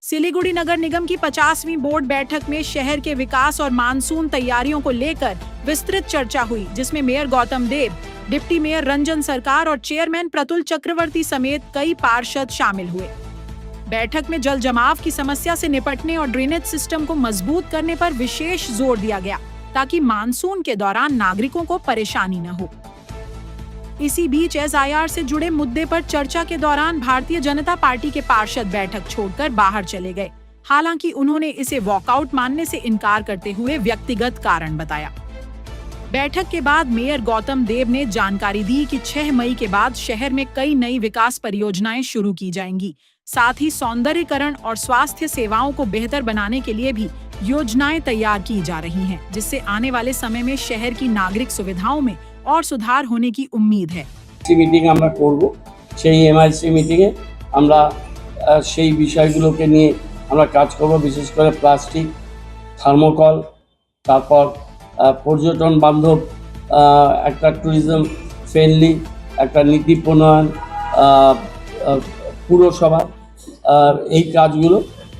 सिलीगुड़ी नगर निगम की 50वीं बोर्ड बैठक में शहर के विकास और मानसून तैयारियों को लेकर विस्तृत चर्चा हुई, जिसमें मेयर गौतम देव, डिप्टी मेयर रंजन सरकार और चेयरमैन प्रतुल चक्रवर्ती समेत कई पार्षद शामिल हुए। बैठक में जल जमाव की समस्या से निपटने और ड्रेनेज सिस्टम को मजबूत करने पर विशेष जोर दिया गया, ताकि मानसून के दौरान नागरिकों को परेशानी न हो। इसी बीच एसआईआर से जुड़े मुद्दे पर चर्चा के दौरान भारतीय जनता पार्टी के पार्षद बैठक छोड़कर बाहर चले गए। हालांकि उन्होंने इसे वॉकआउट मानने से इनकार करते हुए व्यक्तिगत कारण बताया। बैठक के बाद मेयर गौतम देव ने जानकारी दी कि 6 मई के बाद शहर में कई नई विकास परियोजनाएं शुरू की जाएंगी। साथ ही सौंदर्यीकरण और स्वास्थ्य सेवाओं को बेहतर बनाने के लिए भी योजनाएं तैयार की जा रही हैं, जिससे आने वाले समय में शहर की नागरिक सुविधाओं में और सुधार होने की उम्मीद है। मीटिंग আমরা করব, সেই এমআইসি মিটিং এ আমরা সেই বিষয়গুলোকে নিয়ে আমরা কাজ করব, বিশেষ করে প্লাস্টিক, থার্মোকল, তারপর পর্যটন বান্ধব একটা ট্যুরিজম ফ্রেন্ডলি একটা নীতি প্রণয়ন পুরসভা, এই কাজগুলো